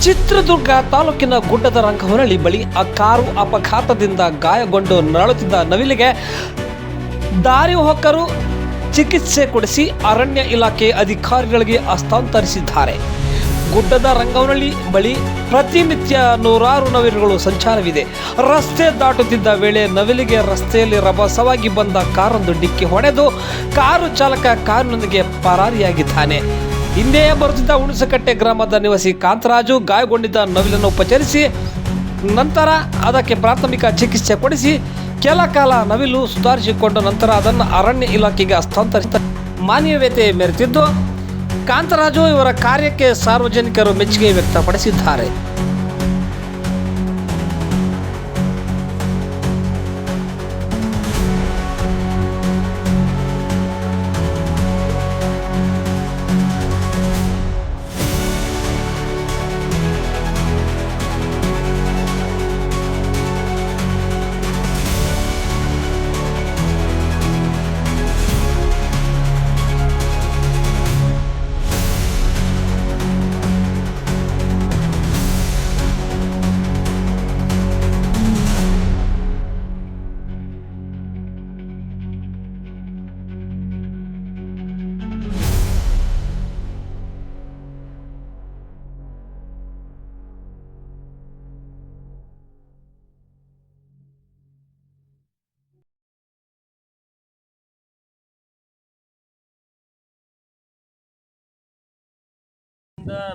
ಚಿತ್ರದುರ್ಗ ತಾಲೂಕಿನ ಗುಡ್ಡದ ರಂಗವನಹಳ್ಳಿ ಬಳಿ ಆ ಕಾರು ಅಪಘಾತದಿಂದ ಗಾಯಗೊಂಡು ನರಳುತ್ತಿದ್ದ ನವಿಲಿಗೆ ದಾರಿ ಹೋಕರು ಚಿಕಿತ್ಸೆ ಕೊಡಿಸಿ ಅರಣ್ಯ ಇಲಾಖೆ ಅಧಿಕಾರಿಗಳಿಗೆ ಹಸ್ತಾಂತರಿಸಿದ್ದಾರೆ. ಗುಡ್ಡದ ರಂಗವನಹಳ್ಳಿ ಬಳಿ ಪ್ರತಿನಿತ್ಯ ನೂರಾರು ನವಿಲುಗಳು ಸಂಚಾರವಿದೆ. ರಸ್ತೆ ದಾಟುತ್ತಿದ್ದ ವೇಳೆ ನವಿಲಿಗೆ ರಸ್ತೆಯಲ್ಲಿ ರಭಸವಾಗಿ ಬಂದ ಕಾರೊಂದು ಡಿಕ್ಕಿ ಹೊಡೆದು ಕಾರು ಚಾಲಕ ಕಾರಿನೊಂದಿಗೆ ಪರಾರಿಯಾಗಿದ್ದಾನೆ. ಹಿಂದೆಯೇ ಬರುತ್ತಿದ್ದ ಹುಣಸಕಟ್ಟೆ ಗ್ರಾಮದ ನಿವಾಸಿ ಕಾಂತರಾಜು ಗಾಯಗೊಂಡಿದ್ದ ನವಿಲನ್ನು ಉಪಚರಿಸಿ ನಂತರ ಅದಕ್ಕೆ ಪ್ರಾಥಮಿಕ ಚಿಕಿತ್ಸೆ ಕೊಡಿಸಿ ಕೆಲ ಕಾಲ ನವಿಲು ಸುಧಾರಿಸಿಕೊಂಡ ನಂತರ ಅದನ್ನು ಅರಣ್ಯ ಇಲಾಖೆಗೆ ಹಸ್ತಾಂತರಿಸಿದ ಮಾನವೀಯತೆ ಮೆರೆತಿದ್ದು ಕಾಂತರಾಜು ಇವರ ಕಾರ್ಯಕ್ಕೆ ಸಾರ್ವಜನಿಕರು ಮೆಚ್ಚುಗೆ ವ್ಯಕ್ತಪಡಿಸಿದ್ದಾರೆ.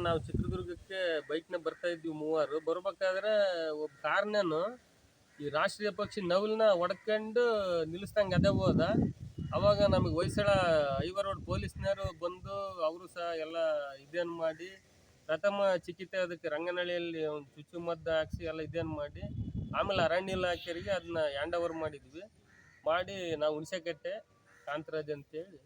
ನಾವು ಚಿತ್ರದುರ್ಗಕ್ಕೆ ಬೈಕ್ನ ಬರ್ತಾ ಇದ್ವಿ ಮೂವರು. ಬರ್ಬೇಕಾದ್ರೆ ಒಬ್ಬ ಕಾರ್ನೇನು ಈ ರಾಷ್ಟ್ರೀಯ ಪಕ್ಷಿ ನವಿಲನ್ನ ಹೊಡ್ಕೊಂಡು ನಿಲ್ಲಿಸ್ದಂಗೆ ಅದೇ ಹೋದ. ಅವಾಗ ನಮಗೆ ಹೊಯ್ಸಳ ಐವರ್ ರೋಡ್ ಪೊಲೀಸ್ನವರು ಬಂದು ಅವರು ಸಹ ಎಲ್ಲ ಇದೇನು ಮಾಡಿ ಪ್ರಥಮ ಚಿಕಿತ್ಸೆ ಅದಕ್ಕೆ ರಂಗನಹಳ್ಳಿಯಲ್ಲಿ ಒಂದು ಚುಚ್ಚುಮದ್ದು ಹಾಕ್ಸಿ ಎಲ್ಲ ಇದೇನು ಮಾಡಿ ಆಮೇಲೆ ಅರಣ್ಯ ಇಲಾಖೆಯವರಿಗೆ ಅದನ್ನ ಹ್ಯಾಂಡ್ ಓವರ್ ಮಾಡಿದ್ವಿ. ಮಾಡಿ ನಾವು ಹುಣಸೆಕಟ್ಟೆ ಕಾಂತರಾಜ್ ಅಂತೇಳಿ